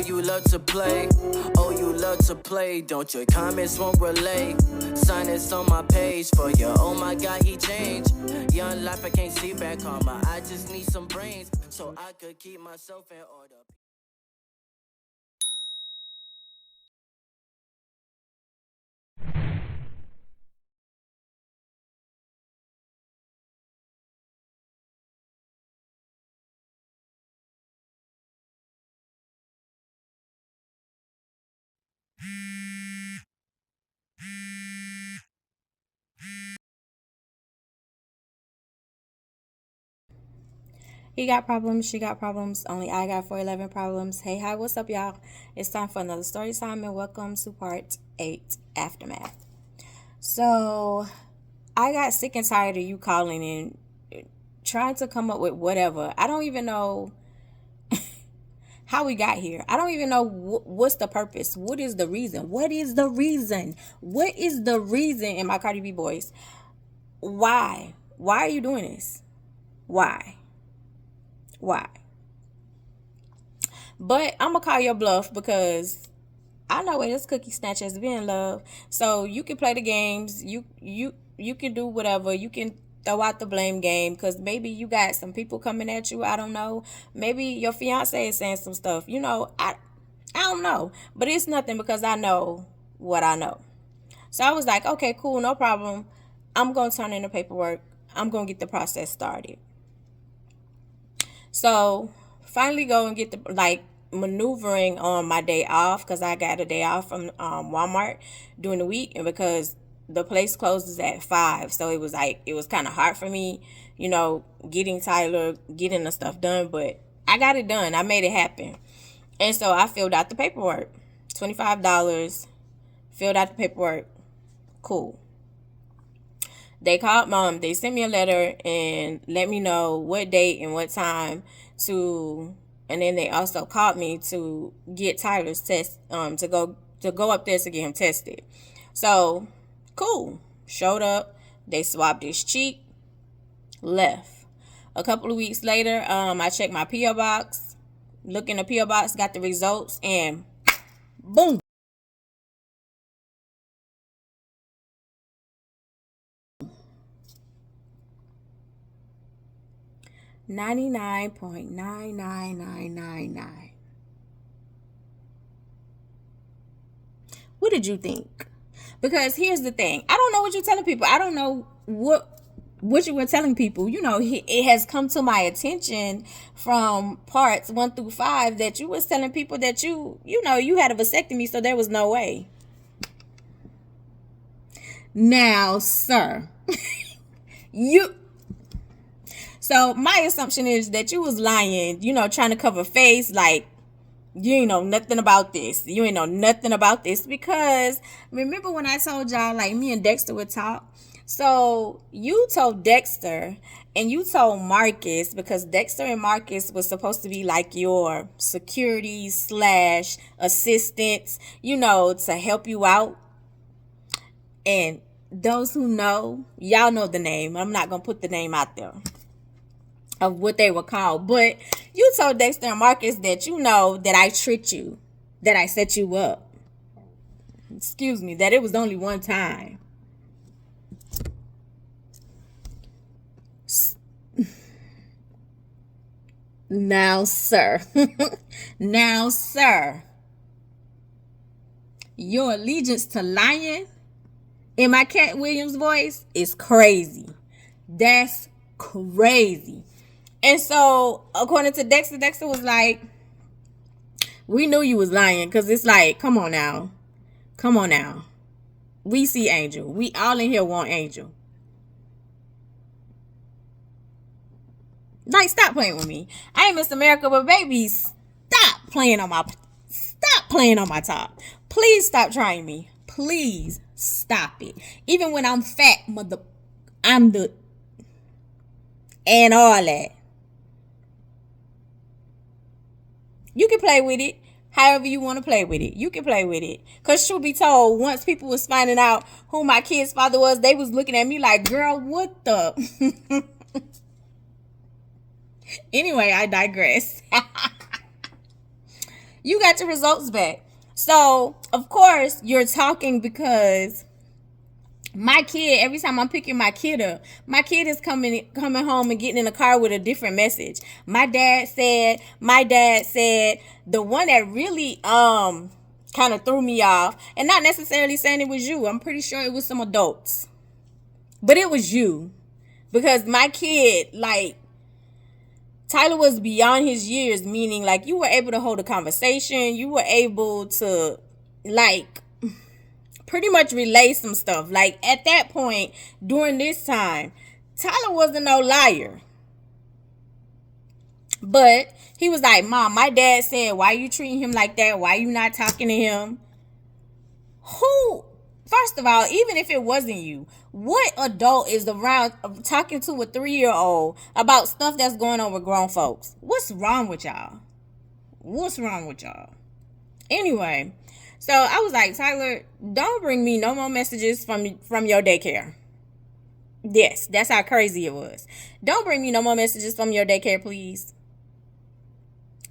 you love to play. Oh, you love to play. Don't your comments won't relay. Sign this on my page for you. Oh my God, he changed. Young life, I can't see back karma. I just need some brains so I could keep myself in order. He got problems, she got problems, only I got 411 problems. Hey, hi, what's up, y'all? It's time for another story time, and welcome to part 8, Aftermath. So, I got sick and tired of you calling and trying to come up with whatever. I don't even know how we got here. I don't even know what's the purpose. What is the reason? What is the reason? What is the reason in my Cardi B voice? Why? Why are you doing this? Why? But I'm gonna call your bluff because I know where this cookie snatcher has been, love. So you can play the games. You can do whatever. You can throw out the blame game because maybe you got some people coming at you. I don't know. Maybe your fiance is saying some stuff. I don't know. But it's nothing because I know what I know. So I was like, okay, cool, no problem. I'm gonna turn in the paperwork. I'm gonna get the process started. So finally go and get the maneuvering on my day off because I got a day off from Walmart during the week, and because the place closes at 5, so it was kind of hard for me, getting Tyler, getting the stuff done, but I got it done. I made it happen. And so I filled out the paperwork. $25, filled out the paperwork. Cool. They called mom. They sent me a letter and let me know what date and what time and then they also called me to get Tyler's test, to go up there to get him tested. So, cool. Showed up. They swabbed his cheek. Left. A couple of weeks later, I checked my P.O. box. Look in the P.O. box, got the results, and boom. $99.99999. What did you think? Because here's the thing. I don't know what you're telling people. I don't know what you were telling people. It has come to my attention from parts 1 through 5 that you was telling people that you had a vasectomy, so there was no way. Now, sir, So my assumption is that you was lying, trying to cover face, like you ain't know nothing about this. You ain't know nothing about this because remember when I told y'all like me and Dexter would talk? So you told Dexter and you told Marcus, because Dexter and Marcus was supposed to be like your security / assistants, to help you out. And those who know, y'all know the name. I'm not going to put the name out there of what they were called. But you told Dexter and Marcus that that I tricked you, that I set you up. Excuse me, that it was only one time. Now, sir. Now, sir. Your allegiance to lying in my Cat Williams voice is crazy. That's crazy. And so, according to Dexter, Dexter was like, we knew you was lying because it's like, come on now. Come on now. We see Angel. We all in here want Angel. Like, stop playing with me. I ain't Miss America, but baby, stop playing on my top. Please stop trying me. Please stop it. Even when I'm fat, and all that. You can play with it however you want to play with it. You can play with it. Because truth be told, once people was finding out who my kid's father was, they was looking at me like, girl, what the? Anyway, I digress. You got your results back. So, of course, you're talking because my kid, every time I'm picking my kid up, my kid is coming home and getting in the car with a different message. My dad said, the one that really kind of threw me off, and not necessarily saying it was you. I'm pretty sure it was some adults. But it was you. Because my kid, like, Tyler was beyond his years, meaning like you were able to hold a conversation. You were able to like pretty much relay some stuff. Like at that point during this time, Tyler wasn't no liar. But he was like, Mom, my dad said, why you treating him like that? Why you not talking to him? Who? First of all, even if it wasn't you, what adult is around talking to a 3-year-old about stuff that's going on with grown folks? What's wrong with y'all? What's wrong with y'all? Anyway, so I was like, Tyler, don't bring me no more messages from your daycare. Yes, that's how crazy it was. Don't bring me no more messages from your daycare, please.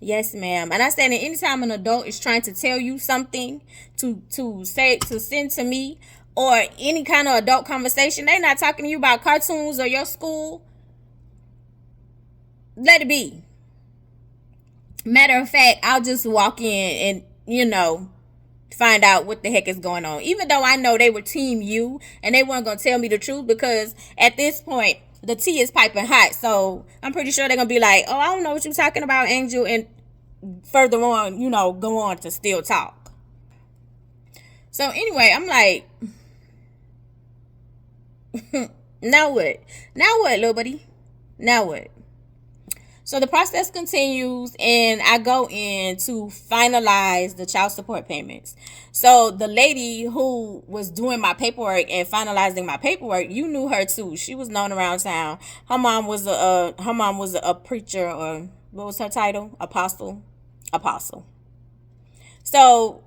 Yes, ma'am. And I said that anytime an adult is trying to tell you something to send to me or any kind of adult conversation, they're not talking to you about cartoons or your school. Let it be. Matter of fact, I'll just walk in and, find out what the heck is going on. Even though I know they were team you and they weren't going to tell me the truth, because at this point, the tea is piping hot. So I'm pretty sure they're going to be like, oh, I don't know what you're talking about, Angel. And further on, go on to still talk. So anyway, I'm like, now what? Now what, little buddy? Now what? So the process continues and I go in to finalize the child support payments. So the lady who was doing my paperwork and finalizing my paperwork, you knew her too. She was known around town. Her mom was a preacher, or what was her title? Apostle. So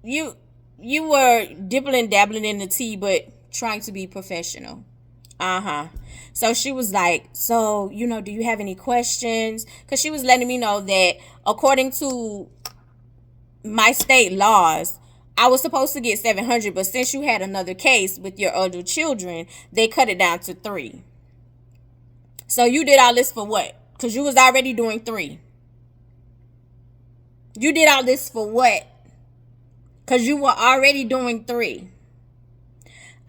you were dibbling dabbling in the tea, but trying to be professional. So she was like, so, do you have any questions? Because she was letting me know that according to my state laws, I was supposed to get $700, but since you had another case with your older children, they cut it down to $3. So you did all this for what? Because you was already doing $3. You did all this for what? Because you were already doing $3.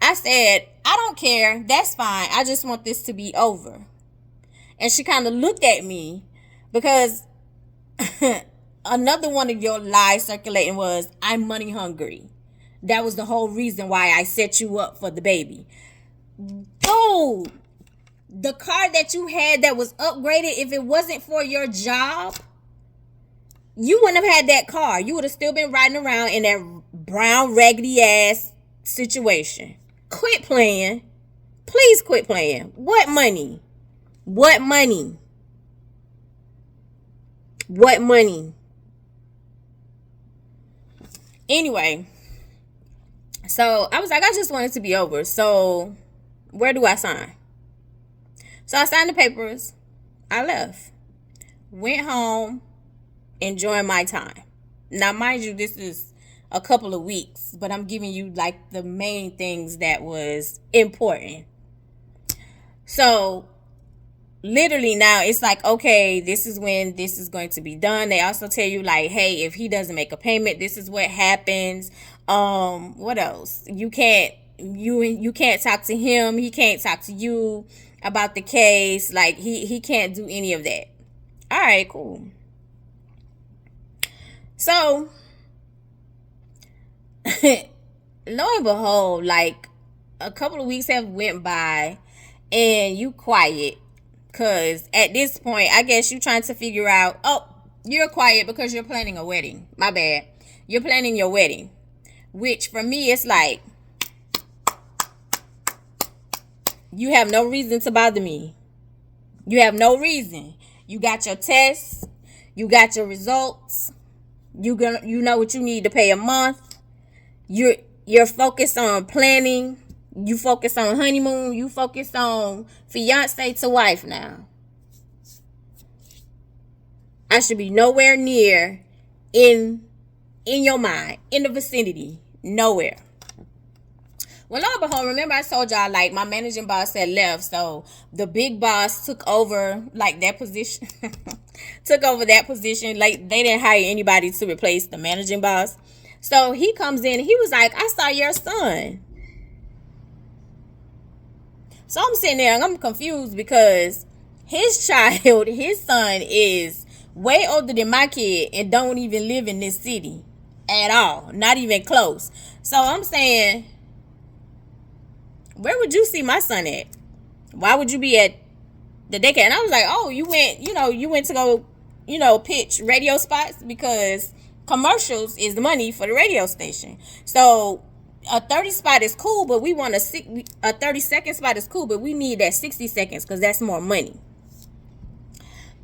I said, I don't care. That's fine. I just want this to be over. And she kind of looked at me because another one of your lies circulating was, I'm money hungry. That was the whole reason why I set you up for the baby. Dude, the car that you had that was upgraded, if it wasn't for your job, you wouldn't have had that car. You would have still been riding around in that brown, raggedy ass situation. Quit playing. Please quit playing. What money? What money? What money? Anyway, so I was like, I just want it to be over. So where do I sign? So I signed the papers. I left. Went home. Enjoying my time. Now, mind you, this is a couple of weeks, but I'm giving you like the main things that was important. So literally now it's like, okay, this is when this is going to be done. They also tell you like, hey, if he doesn't make a payment, this is what happens. What else? You can't talk to him. He can't talk to you about the case. Like he can't do any of that. All right, cool. So, lo and behold, like a couple of weeks have went by and you quiet. Because at this point, I guess you're trying to figure out, oh, you're quiet because you're planning a wedding. My bad. You're planning your wedding. Which for me, it's like, you have no reason to bother me. You have no reason. You got your tests. You got your results. You know what you need to pay a month. You're focused on planning. You focus on honeymoon. You focus on fiance to wife now. I should be nowhere near in your mind, in the vicinity, nowhere. Well, lo and behold, remember I told y'all, like, my managing boss had left, so the big boss took over, like, that position. Took over that position. Like, they didn't hire anybody to replace the managing boss. So he comes in, and he was like, I saw your son. So I'm sitting there, and I'm confused because his child, his son, is way older than my kid and don't even live in this city at all. Not even close. So I'm saying, where would you see my son at? Why would you be at the daycare? And I was like, oh, you went to go, pitch radio spots, because commercials is the money for the radio station. So a 30 spot is cool, but we want a 30-second spot is cool, but we need that 60 seconds because that's more money.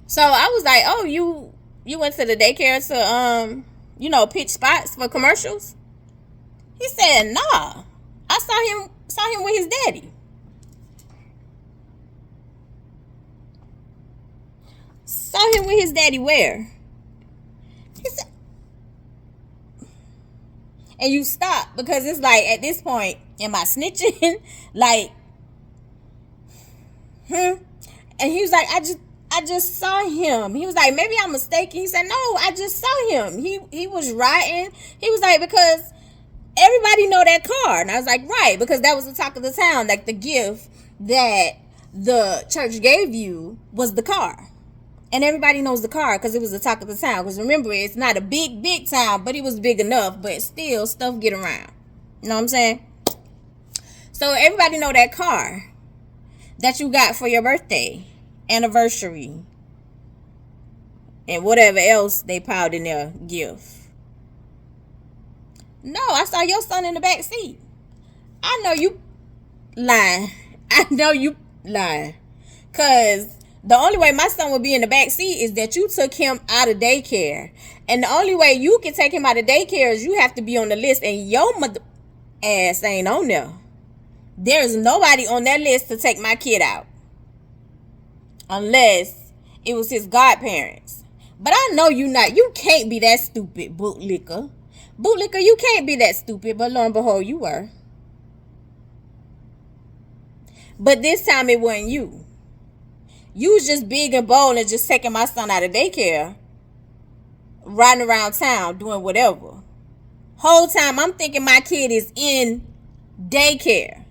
So I was like, oh, you went to the daycare to pitch spots for commercials? He said, nah. I saw him with his daddy. Saw him with his daddy where? He said, and you stop, because it's like, at this point, am I snitching? Like, And he was like, I just saw him. He was like, maybe I'm mistaken. He said, no, I just saw him. He was riding. He was like, because everybody know that car. And I was like, right, because that was the talk of the town. Like, the gift that the church gave you was the car. And everybody knows the car because it was the talk of the town. Because remember, it's not a big town, but it was big enough. But still, stuff get around. You know what I'm saying? So everybody know that car that you got for your birthday, anniversary, and whatever else they piled in their gift. No, I saw your son in the back seat. I know you lying. Because the only way my son would be in the back seat is that you took him out of daycare. And the only way you can take him out of daycare is you have to be on the list. And your mother ass ain't on there. There's nobody on that list to take my kid out. Unless it was his godparents. But I know you can't be that stupid, bootlicker. Bootlicker, you can't be that stupid. But lo and behold, you were. But this time it wasn't you. You was just big and bold and just taking my son out of daycare, riding around town, doing whatever. Whole time I'm thinking my kid is in daycare.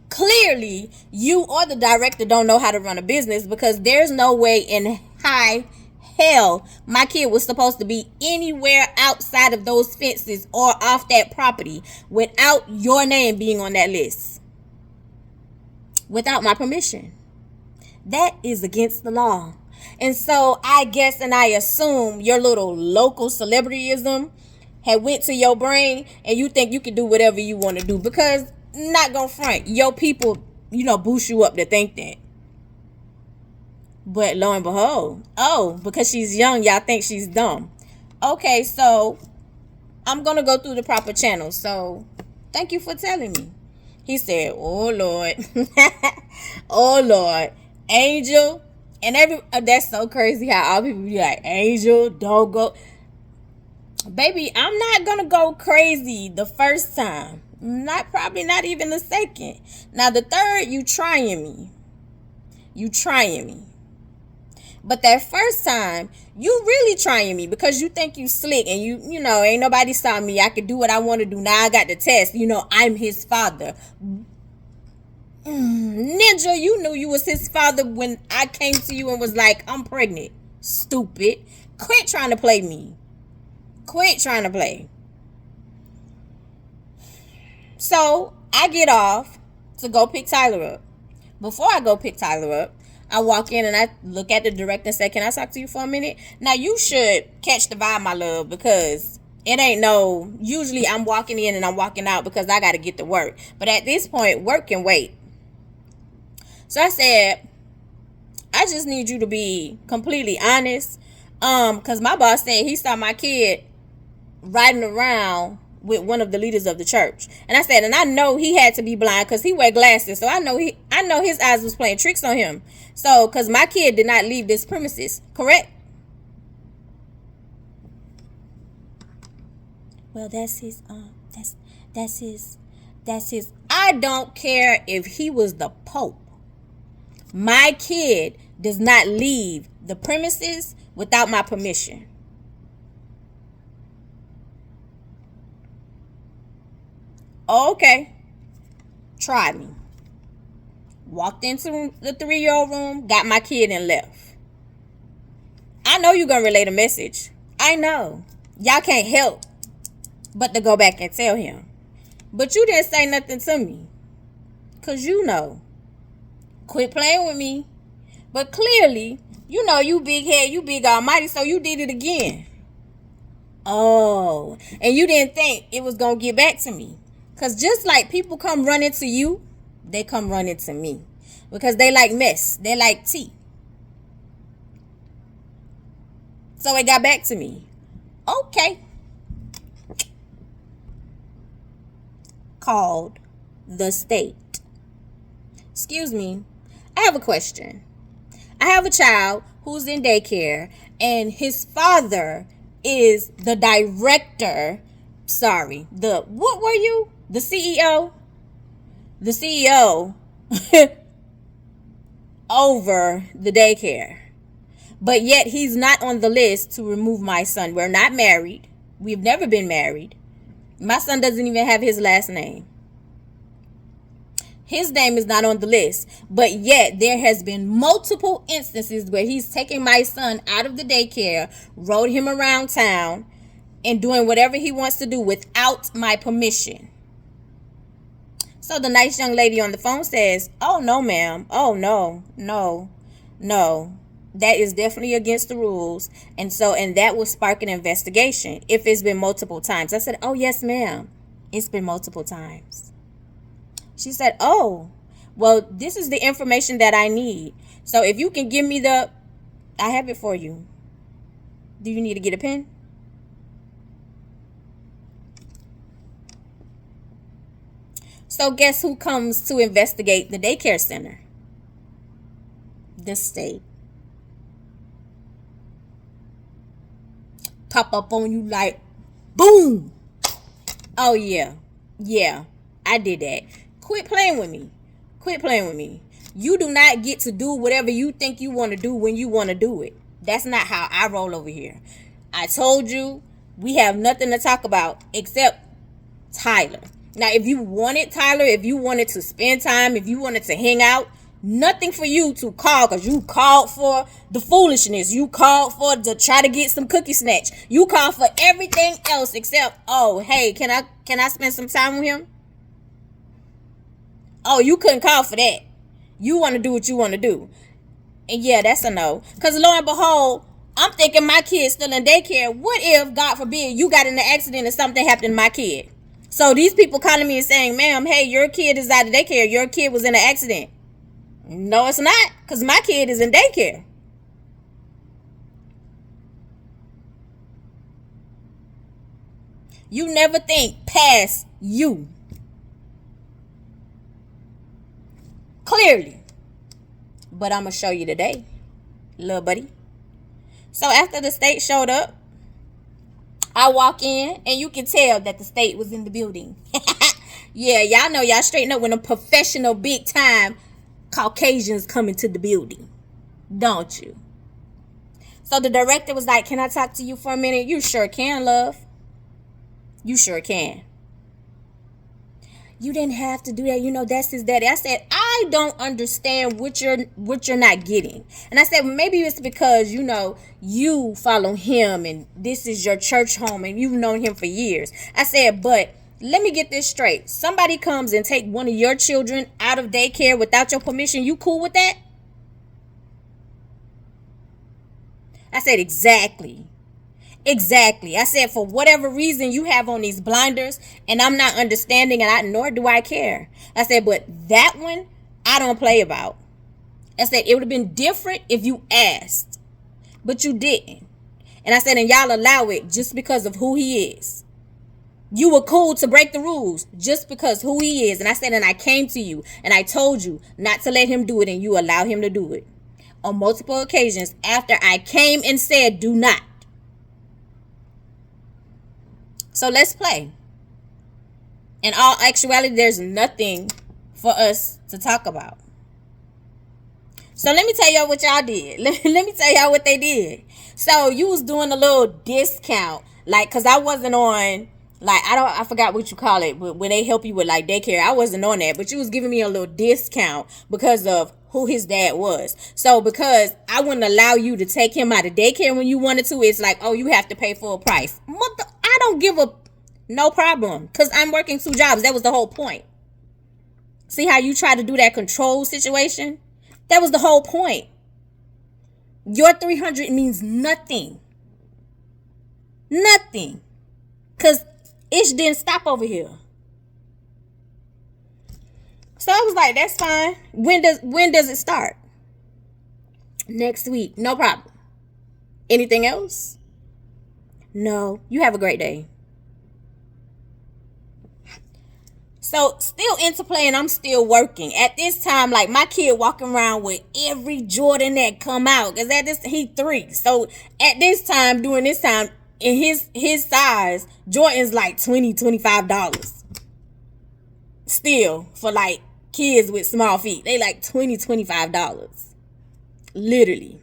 Clearly, you or the director don't know how to run a business, because there's no way in high hell my kid was supposed to be anywhere outside of those fences or off that property without your name being on that list. Without my permission. That is against the law. And so I guess and I assume your little local celebrityism had went to your brain and you think you can do whatever you want to do, because not gonna front, your people, boost you up to think that. But lo and behold, because she's young, y'all think she's dumb. Okay, so I'm gonna go through the proper channels. So thank you for telling me. He said, oh Lord. Oh Lord. Angel. And that's so crazy how all people be like, Angel, don't go. Baby, I'm not gonna go crazy the first time. Probably not even the second. Now the third, you trying me. But that first time, you really trying me, because you think you slick and you ain't nobody saw me. I could do what I want to do. Now I got the test. I'm his father. Ninja, you knew you was his father when I came to you and was like, I'm pregnant. Stupid. Quit trying to play me. Quit trying to play. So I get off to go pick Tyler up. Before I go pick Tyler up, I walk in and I look at the director and say, can I talk to you for a minute? Now you should catch the vibe, my love, because it ain't usually I'm walking in and I'm walking out because I got to get to work. But at this point, work can wait. So I said, I just need you to be completely honest. Because my boss said he saw my kid riding around with one of the leaders of the church. And I said, and I know he had to be blind because he wear glasses. So I know his eyes was playing tricks on him. So, because my kid did not leave this premises, correct? Well, that's his. I don't care if he was the Pope. My kid does not leave the premises without my permission. Okay, try me. Walked into the 3-year-old room, got my kid and left. I know you're gonna relay the message. I know. Y'all can't help but to go back and tell him. But you didn't say nothing to me. Cause you know. Quit playing with me. But clearly, you know you big head, you big almighty, so you did it again. Oh, and you didn't think it was gonna get back to me. Cause just like people come running to you, they come running to me. Because they like mess. They like tea. So it got back to me. Okay. Called the state. Excuse me. I have a question. I have a child who's in daycare and his father is the director. Sorry. What were you? The CEO? The CEO over the daycare. But yet he's not on the list to remove my son. We're not married. We've never been married. My son doesn't even have his last name. His name is not on the list. But yet there has been multiple instances where he's taking my son out of the daycare, rode him around town, and doing whatever he wants to do without my permission. So the nice young lady on the phone says, oh, no, ma'am. Oh, no. That is definitely against the rules. And that will spark an investigation if it's been multiple times. I said, oh, yes, ma'am. It's been multiple times. She said, oh, well, this is the information that I need. So if you can give me I have it for you. Do you need to get a pen? So guess who comes to investigate the daycare center? The state. Pop up on you like, boom. Oh, yeah. Yeah, I did that. Quit playing with me. You do not get to do whatever you think you want to do when you want to do it. That's not how I roll over here. I told you we have nothing to talk about except Tyler. Now, if you wanted Tyler, if you wanted to spend time, if you wanted to hang out, nothing for you to call because you called for the foolishness. You called for to try to get some cookie snatch. You called for everything else except, oh, hey, can I spend some time with him? Oh, you couldn't call for that. You want to do what you want to do. And yeah, that's a no. Because lo and behold, I'm thinking my kid's still in daycare. What if, God forbid, you got in an accident and something happened to my kid? So these people calling me and saying, ma'am, hey, your kid is out of daycare. Your kid was in an accident. No, it's not. Because my kid is in daycare. You never think past you. Clearly. But I'm going to show you today, little buddy. So after the state showed up, I walk in and you can tell that the state was in the building. Yeah, y'all know y'all straighten up when a professional big time Caucasians come into the building. Don't you? So the director was like, can I talk to you for a minute? You sure can, love. You sure can. You didn't have to do that. You know, that's his daddy. I said, I don't understand what you're not getting. And I said, maybe it's because, you know, you follow him and this is your church home and you've known him for years. I said, but let me get this straight. Somebody comes and take one of your children out of daycare without your permission. You cool with that? I said, exactly. I said, for whatever reason you have on these blinders and I'm not understanding and nor do I care. I said, but that one I don't play about. I said, it would have been different if you asked, but you didn't. And I said, and y'all allow it just because of who he is. You were cool to break the rules just because who he is. And I said, and I came to you and I told you not to let him do it and you allowed him to do it on multiple occasions after I came and said, do not. So let's play. In all actuality, there's nothing for us to talk about. So let me tell y'all what y'all did. Let me tell y'all what they did. So you was doing a little discount, like, cause I wasn't on, like, I forgot what you call it, but when they help you with like daycare, I wasn't on that, but you was giving me a little discount because of who his dad was. So because I wouldn't allow you to take him out of daycare when you wanted to, it's like, oh, you have to pay full price. I don't give a no problem, cause I'm working 2 jobs. That was the whole point. See how you try to do that control situation? That was the whole point. Your 300 means nothing. Nothing. Because Ish didn't stop over here. So I was like, that's fine. When does it start? Next week. No problem. Anything else? No. You have a great day. So still into play, and I'm still working. At this time, like, my kid walking around with every Jordan that come out. Because at this, he 3. So at this time, during this time, in his size, Jordan's like $20, $25. Still, for like kids with small feet. They like $20, $25. Literally.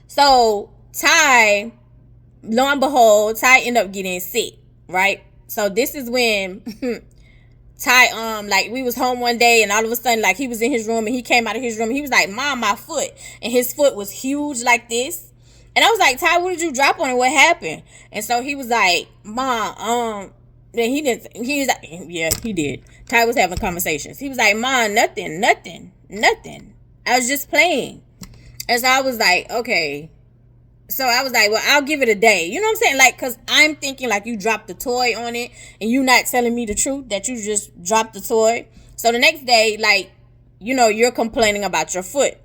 So Ty, lo and behold, Ty ended up getting sick, right? So this is when Ty, like, we was home one day, and all of a sudden, like, he was in his room, and he came out of his room, and he was like, Mom, my foot. And his foot was huge like this. And I was like, Ty, what did you drop on it? What happened? And so he was like, Mom, then he was like, yeah, he did. Ty was having conversations. He was like, Mom, nothing. I was just playing. And so I was like, okay. So I was like, well, I'll give it a day. You know what I'm saying? Like, because I'm thinking like you dropped the toy on it and you not telling me the truth that you just dropped the toy. So the next day, like, you know, you're complaining about your foot.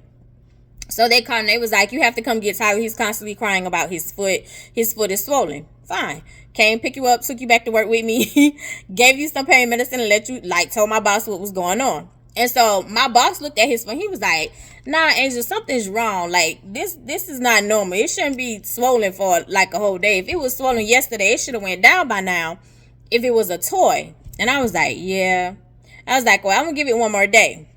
So they called and they was like, you have to come get Tyler. He's constantly crying about his foot. His foot is swollen. Fine. Came, pick you up, took you back to work with me, gave you some pain medicine and let you, like, told my boss what was going on. And so my boss looked at his phone. He was like, nah, Angel, something's wrong. Like, this is not normal. It shouldn't be swollen for like a whole day. If it was swollen yesterday, it should have went down by now if it was a toy. And I was like, yeah. I was like, well, I'm going to give it one more day.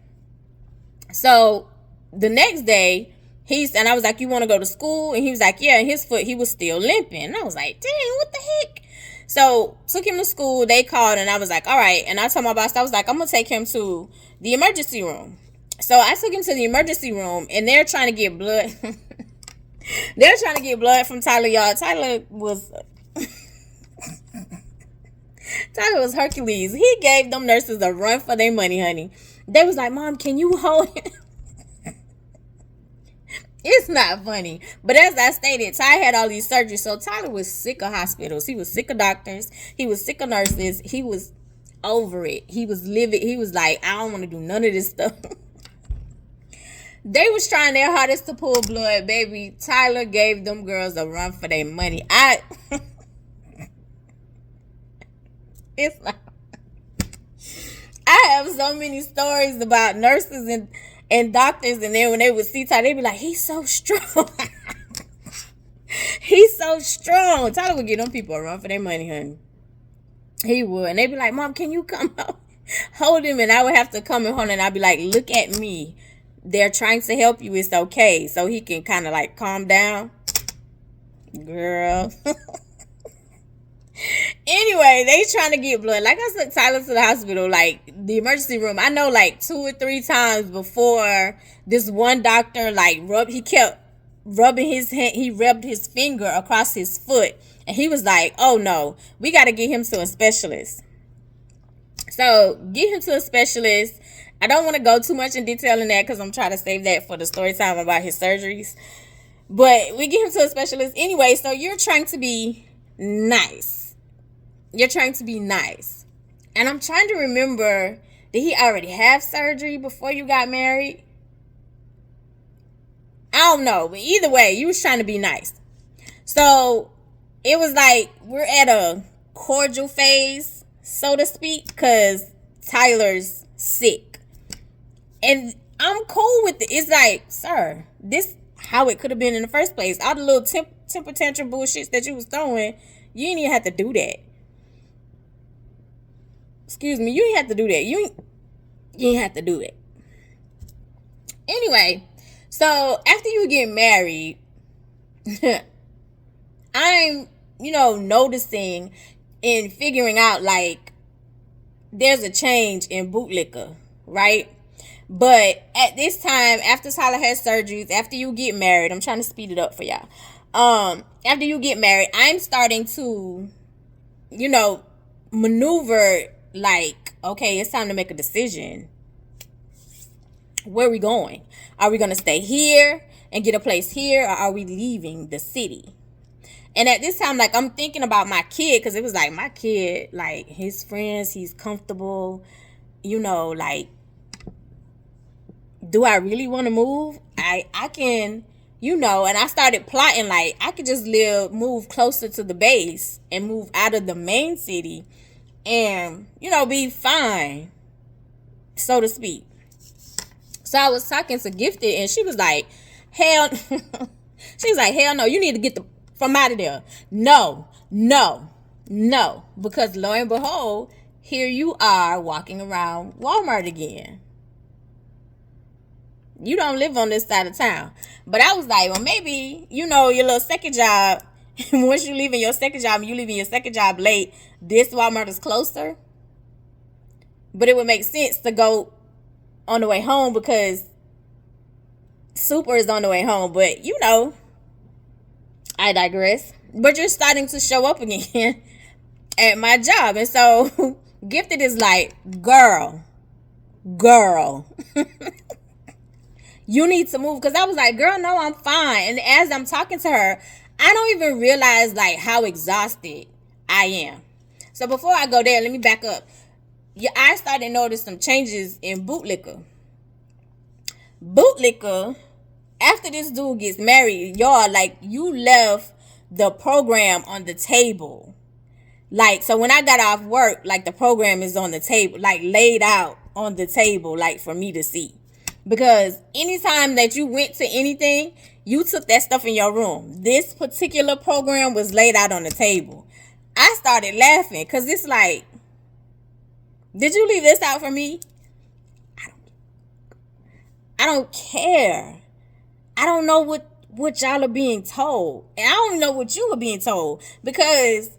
So the next day, and I was like, you want to go to school? And he was like, yeah. And his foot, he was still limping. And I was like, dang, what the heck? So took him to school. They called and I was like, all right. And I told my boss, I was like, I'm going to take him to the emergency room. So I took him to the emergency room and they're trying to get blood. They're trying to get blood from Tyler, y'all. Tyler was Hercules. He gave them nurses a run for their money, honey. They was like, Mom, can you hold him? It's not funny. But as I stated, Ty had all these surgeries. So Tyler was sick of hospitals. He was sick of doctors. He was sick of nurses. He was over it. He was livid. He was like, I don't want to do none of this stuff. They was trying their hardest to pull blood, baby. Tyler gave them girls a run for their money. It's like, I have so many stories about nurses and doctors, and then when they would see Tyler, they'd be like, he's so strong. He's so strong. Tyler would give them people a run for their money, honey. He would. And they'd be like, Mom, can you come out? Hold him. And I would have to come and hold him. And I'd be like, look at me. They're trying to help you. It's okay. So he can kind of like calm down. Girl. Anyway, they trying to get blood. Like, I took Tyler to the hospital, like the emergency room. I know like 2 or 3 times before this one doctor he kept rubbing his hand. He rubbed his finger across his foot. And he was like, oh no, we got to get him to a specialist. So get him to a specialist. I don't want to go too much in detail in that because I'm trying to save that for the story time about his surgeries. But we get him to a specialist anyway. So you're trying to be nice. You're trying to be nice. And I'm trying to remember, did he already have surgery before you got married? I don't know. But either way, you was trying to be nice. So it was like we're at a cordial phase, so to speak, because Tyler's sick. And I'm cool with it. It's like, sir, this how it could have been in the first place. All the little temper tantrum bullshits that you was throwing, you didn't even have to do that. Excuse me, you didn't have to do that. You didn't have to do that. Anyway, so after you get married, I'm, noticing and figuring out, like, there's a change in bootlicker, right? But at this time, after Tyler has surgeries, after you get married, I'm trying to speed it up for y'all. After you get married, I'm starting to, maneuver, like, okay, it's time to make a decision. Where are we going? Are we going to stay here and get a place here, or are we leaving the city? And at this time, like, I'm thinking about my kid, because it was like my kid, like, his friends, he's comfortable, like, do I really want to move? I can, and I started plotting, like, I could just move closer to the base and move out of the main city and, be fine, so to speak. So I was talking to Gifted, and she was like, hell, no, you need to get from out of there. No, because lo and behold, here you are walking around Walmart again. You don't live on this side of town. But I was like, well, maybe, your little second job, once you leave in your second job and you leave in your second job late, this Walmart is closer. But it would make sense to go on the way home because Super is on the way home. But, I digress. But you're starting to show up again at my job. And so Gifted is like, girl, you need to move. Because I was like, girl, no, I'm fine. And as I'm talking to her, I don't even realize, like, how exhausted I am. So before I go there, let me back up. I started to notice some changes in bootlicker. Bootlicker, after this dude gets married, y'all, like, you left the program on the table. Like, so when I got off work, like, the program is on the table, like, laid out on the table, like, for me to see. Because anytime that you went to anything, you took that stuff in your room. This particular program was laid out on the table. I started laughing because it's like, did you leave this out for me? I don't care. I don't know what y'all are being told. And I don't know what you were being told. Because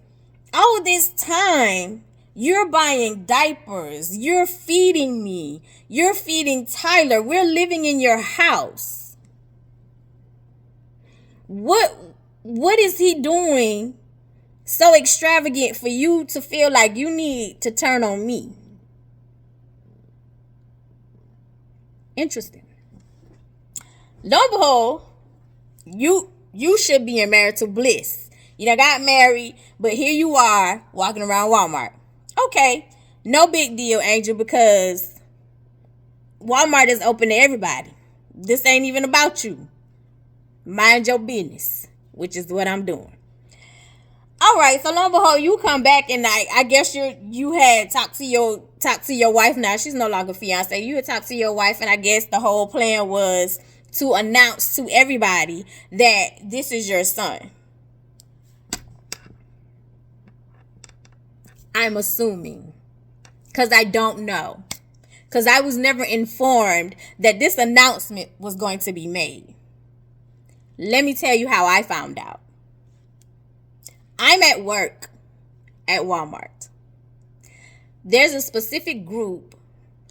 all this time, you're buying diapers. You're feeding me. You're feeding Tyler. We're living in your house. What is he doing so extravagant for you to feel like you need to turn on me? Interesting. Lo and behold, you should be in marital bliss. You got married, but here you are walking around Walmart. Okay, no big deal, Angel, because Walmart is open to everybody. This ain't even about you. Mind your business, which is what I'm doing. All right, so lo and behold, you come back, and I guess you had talked to your wife. Now she's no longer fiance. You had talked to your wife, and I guess the whole plan was to announce to everybody that this is your son. I'm assuming, because I don't know, because I was never informed that this announcement was going to be made. Let me tell you how I found out. I'm at work at Walmart. There's a specific group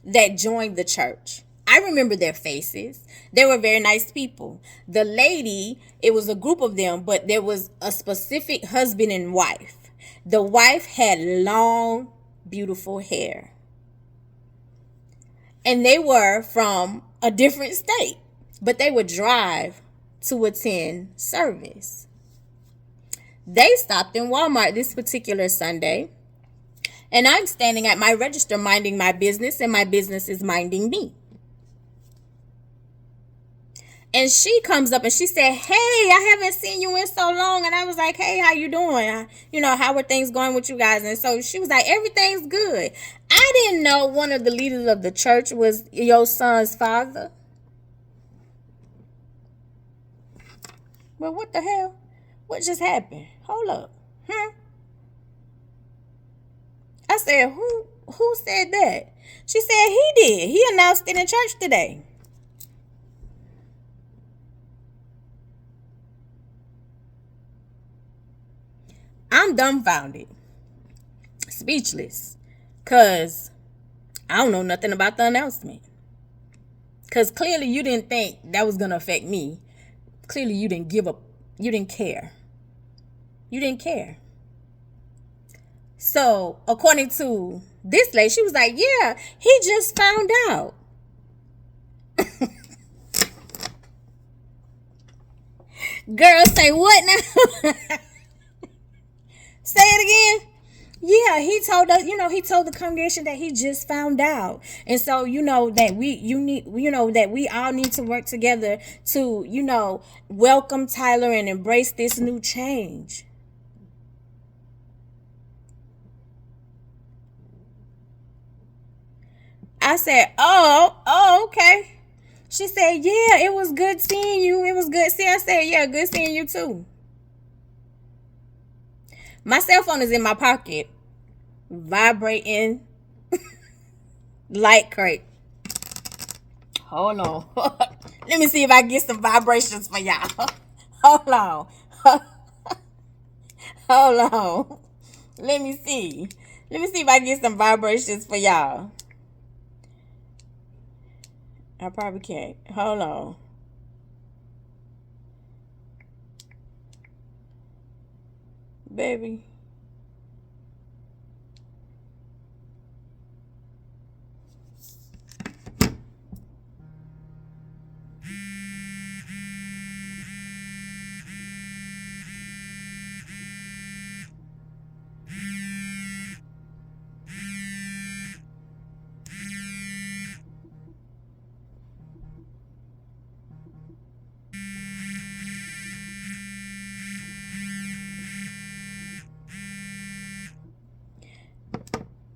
that joined the church. I remember their faces. They were very nice people. The lady, it was a group of them, but there was a specific husband and wife. The wife had long, beautiful hair. And they were from a different state, but they would drive to attend service. They stopped in Walmart this particular Sunday, and I'm standing at my register minding my business, and my business is minding me. And she comes up and she said, hey, I haven't seen you in so long. And I was like, hey, how you doing? How are things going with you guys? And so she was like, everything's good. I didn't know one of the leaders of the church was your son's father. Well, what the hell? What just happened? Hold up. I said, who said that? She said he did. He announced it in church today. I'm dumbfounded. Speechless. Because I don't know nothing about the announcement. Because clearly you didn't think that was going to affect me. Clearly you didn't give up. You didn't care. You didn't care. So, according to this lady, she was like, yeah, he just found out. Girl, say what now? Say it again. Yeah, he told us, he told the congregation that he just found out. And so, that we all need to work together to, welcome Tyler and embrace this new change. I said, oh, okay. She said, yeah, it was good seeing you. It was good seeing. I said, yeah, good seeing you too. My cell phone is in my pocket, vibrating like crazy. Hold on. Let me see if I get some vibrations for y'all. Hold on. Hold on. Let me see if I get some vibrations for y'all. I probably can't. Hold on. Baby.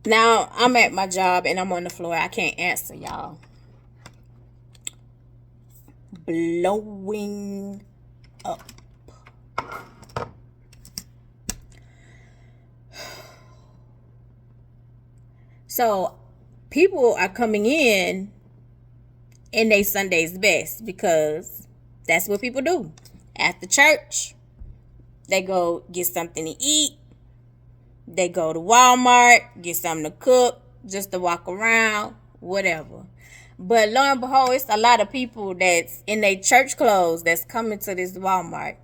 Now, I'm at my job and I'm on the floor. I can't answer y'all. Blowing up. So, people are coming in their Sunday's best because that's what people do. After church, they go get something to eat. They go to Walmart, get something to cook, just to walk around, whatever. But lo and behold, it's a lot of people that's in their church clothes that's coming to this Walmart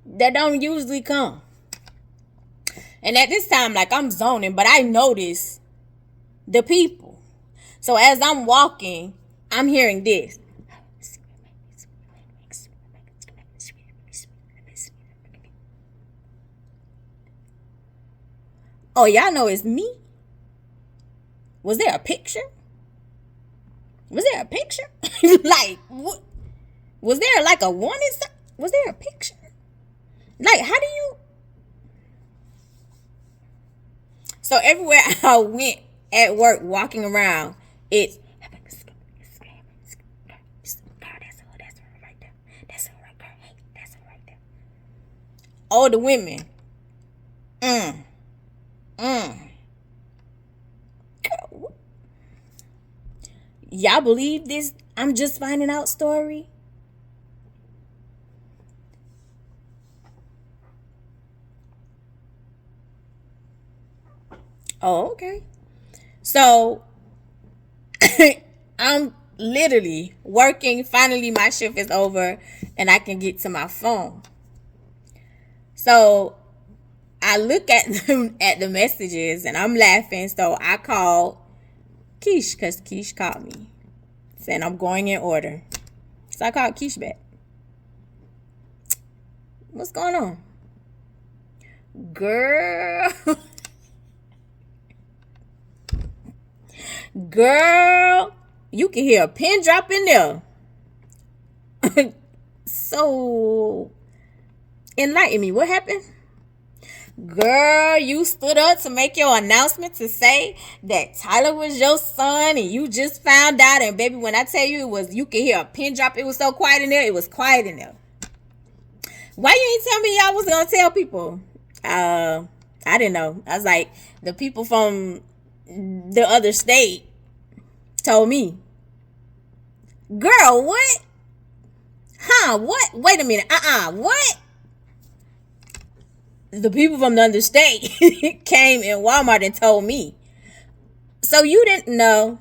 that don't usually come. And at this time, like, I'm zoning, but I notice the people. So as I'm walking, I'm hearing this. Oh, y'all know it's me? Was there a picture? Was there a picture? Like, what? Was there like a warning? Was there a picture? Like, how do you? So everywhere I went at work, walking around, it's. That's her right there. That's her right there. Hey, that's her right there. All the women. Y'all believe this I'm just finding out story? Oh, okay. So I'm literally working. Finally, my shift is over and I can get to my phone. So I look at the messages and I'm laughing. So I called Keish because Keish called me saying I'm going in order. So I called Keish back. What's going on? Girl. Girl, you can hear a pin drop in there. So, enlighten me. What happened? Girl, you stood up to make your announcement to say that Tyler was your son and you just found out. And baby, when I tell you you can hear a pin drop, it was so quiet in there. It was quiet in there. Why you ain't tell me y'all was gonna tell people? I didn't know. I was like, the people from the other state told me. Girl, what? Huh? What? Wait a minute. What? The people from the other state came in Walmart and told me. So you didn't know?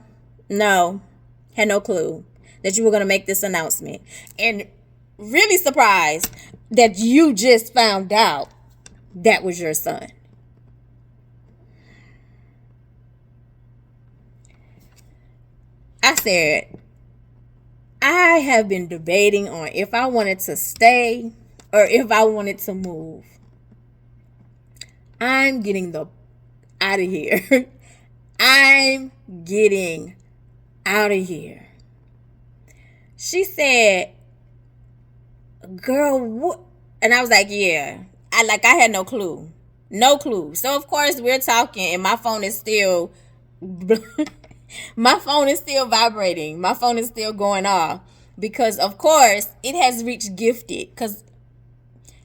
No, had no clue that you were going to make this announcement. And really surprised that you just found out that was your son. I said, I have been debating on if I wanted to stay or if I wanted to move. I'm getting the out of here. I'm getting out of here. She said, girl, what? And I was like, yeah. I had no clue. No clue. So of course we're talking and my phone is still my phone is still vibrating. My phone is still going off. Because of course it has reached gifted. Because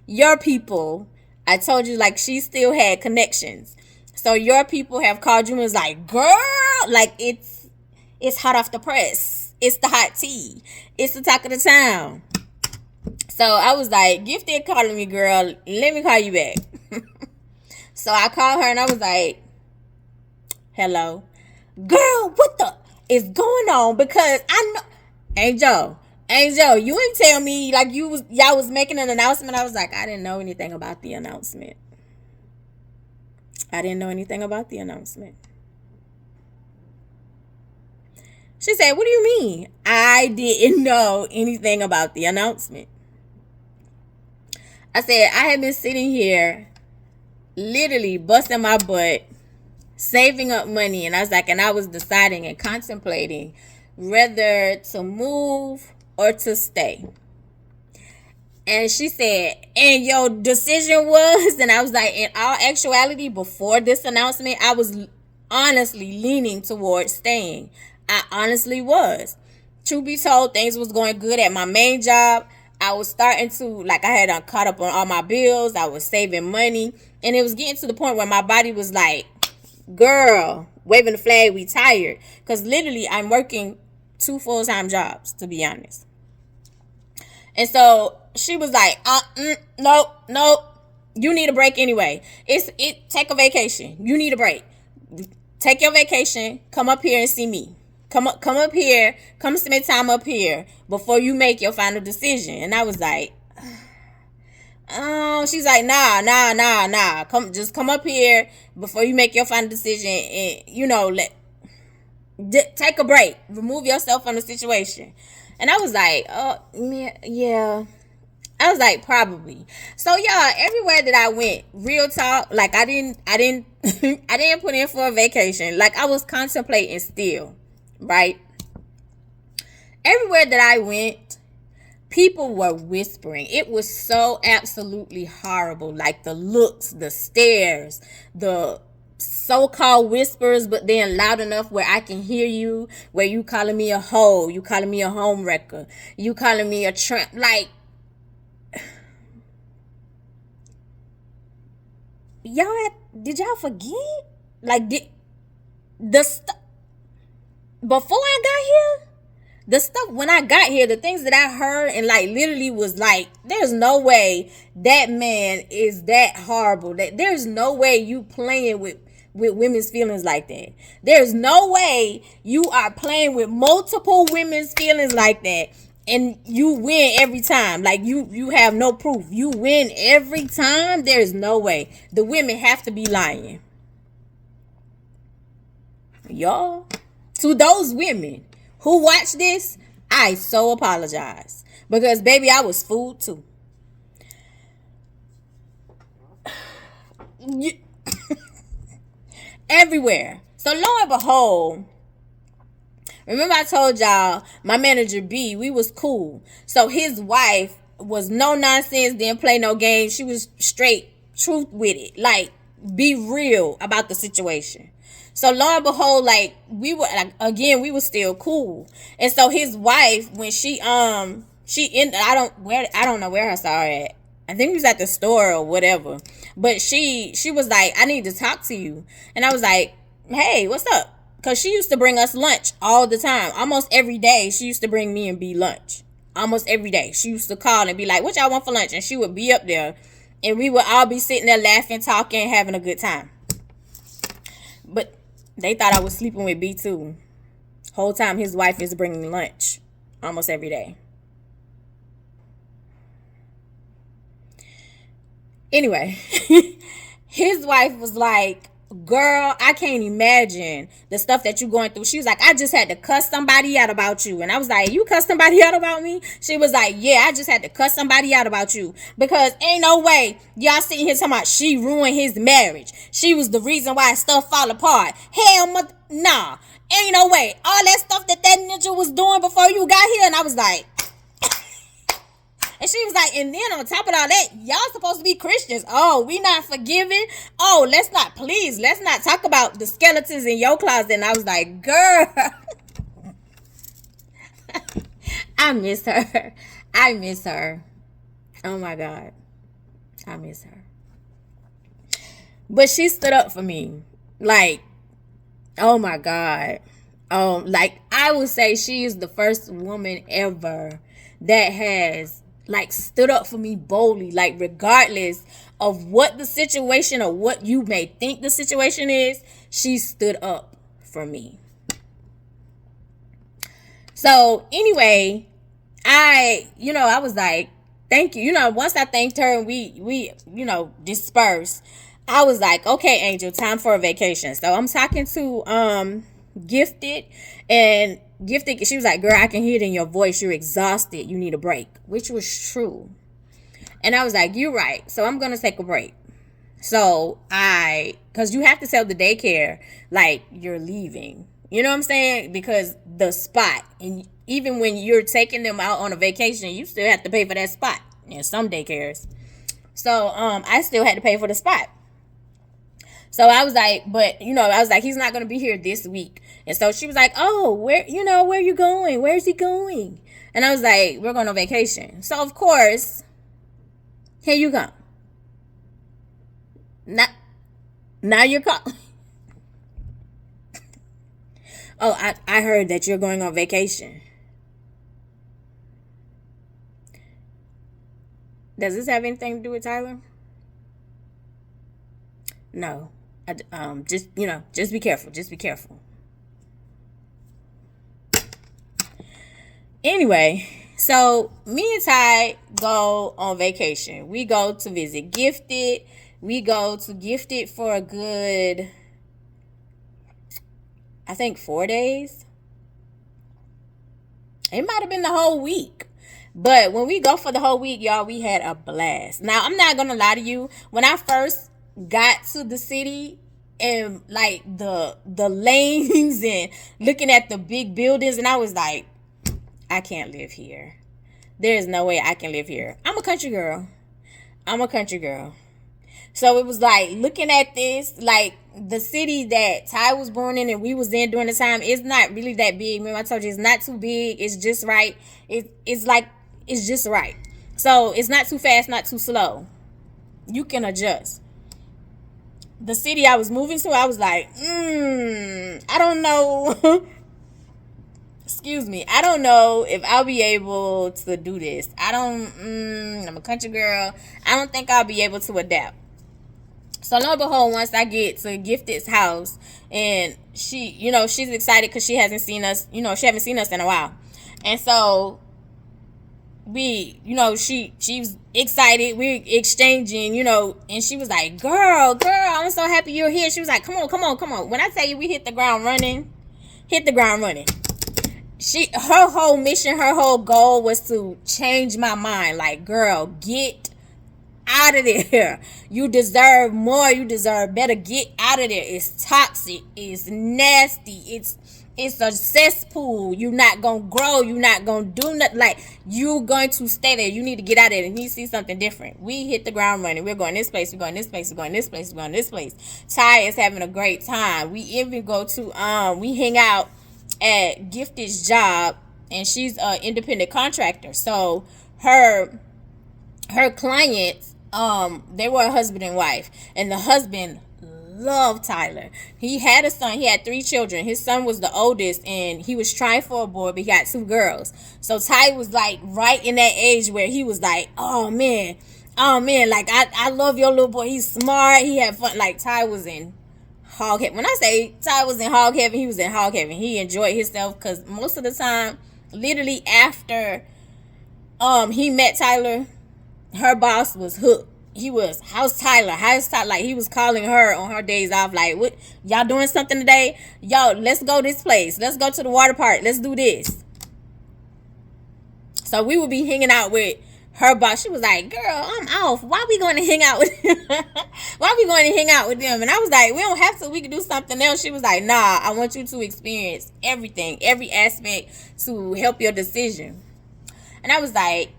your people, I told you, like, she still had connections. So your people have called you and was like, girl, like it's hot off the press. It's the hot tea. It's the talk of the town. So I was like, Gifted calling me, girl. Let me call you back. So I called her and I was like, hello. Girl, what the is going on? Because I know Angel, you ain't tell me like y'all was making an announcement. I was like, I didn't know anything about the announcement. She said, what do you mean? I didn't know anything about the announcement. I said, I have been sitting here literally busting my butt, saving up money. And I was like, and I was deciding and contemplating whether to move or to stay. And she said, and your decision was? And I was like, in all actuality, before this announcement, I was honestly leaning towards staying. I honestly was. Truth be told, things was going good at my main job. I was starting to, like, I had caught up on all my bills. I was saving money. And it was getting to the point where my body was like, girl, waving the flag, we tired. Because literally, I'm working 2 full-time jobs, to be honest. And so she was like, nope. You need a break anyway. Take a vacation. You need a break. Take your vacation. Come up here and see me. Come up here. Come spend time up here before you make your final decision. And I was like, oh, she's like, nah. Come up here before you make your final decision and, take a break. Remove yourself from the situation. And I was like, oh, yeah. I was like, probably. So y'all, everywhere that I went, real talk, like I didn't I didn't put in for a vacation. Like I was contemplating still, right? Everywhere that I went, people were whispering. It was so absolutely horrible. Like the looks, the stares, the so-called whispers, but then loud enough where I can hear you, where you calling me a hoe, you calling me a home wrecker, you calling me a tramp. Like, did y'all forget? Like, the stuff before I got here, the stuff when I got here, the things that I heard and like literally was like, there's no way that man is that horrible. That there's no way you playing with women's feelings like that. There's no way you are playing with multiple women's feelings like that and you win every time. Like you have no proof. You win every time. There's no way. The women have to be lying. Y'all, to those women who watch this, I so apologize. Because baby, I was fooled too. Everywhere. So lo and behold, remember I told y'all my manager B, we was cool. So his wife was no nonsense, didn't play no games. She was straight truth with it. Like, be real about the situation. So lo and behold, like we were like, again, we were still cool. And so his wife, when she I don't know where her sorry at. I think we was at the store or whatever. But she was like, I need to talk to you. And I was like, hey, what's up? Because she used to bring us lunch all the time. Almost every day, she used to bring me and B lunch. Almost every day. She used to call and be like, what y'all want for lunch? And she would be up there. And we would all be sitting there laughing, talking, having a good time. But they thought I was sleeping with B too. Whole time his wife is bringing lunch. Almost every day. Anyway, his wife was like, girl, I can't imagine the stuff that you're going through. She was like, I just had to cuss somebody out about you. And I was like, you cuss somebody out about me? She was like, yeah, I just had to cuss somebody out about you. Because ain't no way y'all sitting here talking about she ruined his marriage. She was the reason why stuff fall apart. Hell, nah. Ain't no way. All that stuff that ninja was doing before you got here. And I was like, and she was like, and then on top of all that, y'all supposed to be Christians. Oh, we not forgiving. Oh, let's not talk about the skeletons in your closet. And I was like, girl, I miss her. I miss her. Oh my God. I miss her. But she stood up for me. Like, oh my God. Like I would say she is the first woman ever that has like stood up for me boldly, like regardless of what the situation or what you may think the situation is, she stood up for me. So anyway, I was like, thank you. Once I thanked her and we dispersed, I was like, okay, Angel, time for a vacation. So I'm talking to Gifted, and Gifted, she was like, girl, I can hear it in your voice. You're exhausted. You need a break, which was true. And I was like, you're right. So I'm going to take a break. So because you have to tell the daycare, like, you're leaving. You know what I'm saying? Because the spot, and even when you're taking them out on a vacation, you still have to pay for that spot in some daycares. So I still had to pay for the spot. So I was like, I was like, he's not going to be here this week. And so she was like, oh, where are you going? Where's he going? And I was like, we're going on vacation. So, of course, here you go. Now you're calling. Oh, I heard that you're going on vacation. Does this have anything to do with Tyler? No. Just be careful. Just be careful. Anyway, so me and Ty go on vacation. We go to visit Gifted. We go to Gifted for a good, I think 4 days. It might have been the whole week. But when we go for the whole week, y'all, we had a blast. Now, I'm not going to lie to you. When I first got to the city and like the lanes and looking at the big buildings, and I was like, I can't live here. There's no way I can live here. I'm a country girl. So it was like looking at this, like the city that Ty was born in and we was in during the time, it's not really that big. Remember I told you it's not too big. It's just right. It's just right. So it's not too fast, not too slow. You can adjust. The city I was moving to, I was like, I don't know. Excuse me. I don't know if I'll be able to do this. I'm a country girl. I don't think I'll be able to adapt. So lo and behold, once I get to Gifted's house, and she, she's excited because she hasn't seen us, she haven't seen us in a while. And so she's excited. We're exchanging, and she was like, girl, I'm so happy you're here. She was like, come on. When I tell you we hit the ground running. Her whole mission, her whole goal was to change my mind. Like, girl, get out of there. You deserve more. You deserve better. Get out of there. It's toxic. It's nasty. It's a cesspool. You're not going to grow. You're not going to do nothing. Like, you're going to stay there. You need to get out of there. And you see something different. We hit the ground running. We're going this place. We're going this place. We're going this place. We're going this place. Ty is having a great time. We even go to, we hang out at Gifted's job, and she's an independent contractor. So her her clients, they were a husband and wife, and the husband loved Tyler. He had a son. He had 3 children. His son was the oldest, and he was trying for a boy, but he got 2 girls. So Ty was like right in that age where he was like, oh man, like I love your little boy. He's smart. He had fun. Like Ty was in hog heaven. When I say Ty was in hog heaven, he was in hog heaven. He enjoyed himself because most of the time, literally after he met Tyler, her boss was hooked. He was, how's Tyler? Like, he was calling her on her days off, like, what, y'all doing something today? Yo, let's go this place. Let's go to the water park. Let's do this. So we would be hanging out with her boss. She was like, girl, I'm off. Why we going to hang out with them? Why we going to hang out with them? And I was like, we don't have to. We can do something else. She was like, nah, I want you to experience everything, every aspect to help your decision. And I was like,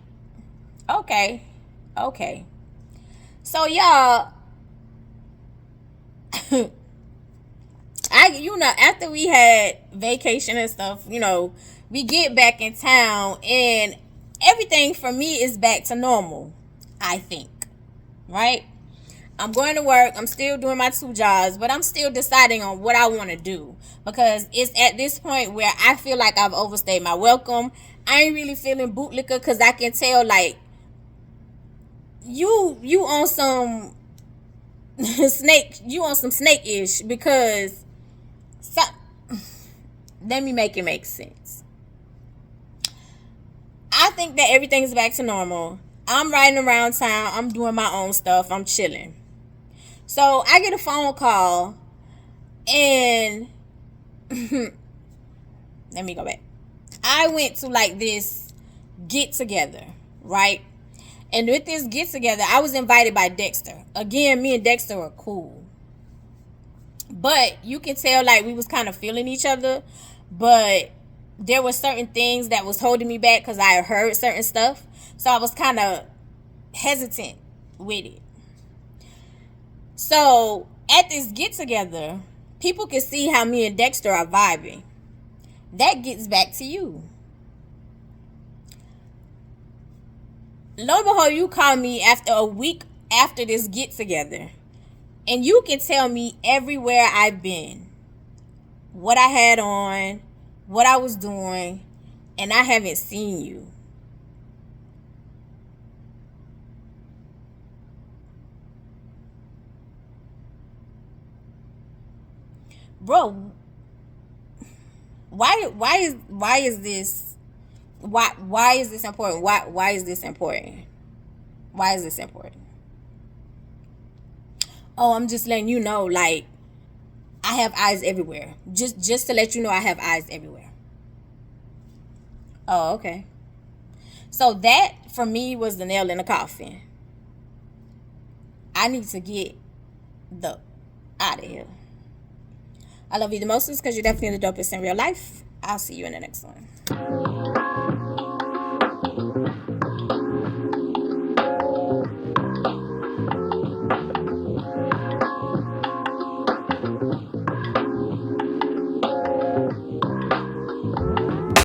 okay. So y'all, after we had vacation and stuff, we get back in town and everything for me is back to normal, I think, right? I'm going to work. I'm still doing my 2 jobs, but I'm still deciding on what I want to do because it's at this point where I feel like I've overstayed my welcome. I ain't really feeling bootlicker because I can tell, like, you on some snake-ish because let me make it make sense. I think that everything's back to normal. I'm riding around town. I'm doing my own stuff. I'm chilling. So I get a phone call and let me go back. I went to like this get together, right? And with this get together, I was invited by Dexter. Again, me and Dexter were cool. But you can tell like we was kind of feeling each other. But there were certain things that was holding me back because I had heard certain stuff. So I was kind of hesitant with it. So at this get together, people can see how me and Dexter are vibing. That gets back to you. Lo and behold, you call me after a week after this get together, and you can tell me everywhere I've been, what I had on, what I was doing, and I haven't seen you. Bro, why is this why is this important? Why is this important? Why is this important? Oh, I'm just letting you know, like, I have eyes everywhere. Just to let you know I have eyes everywhere. Oh, okay. So that for me was the nail in the coffin. I need to get out of here. I love you the most because you're definitely the dopest in real life. I'll see you in the next one.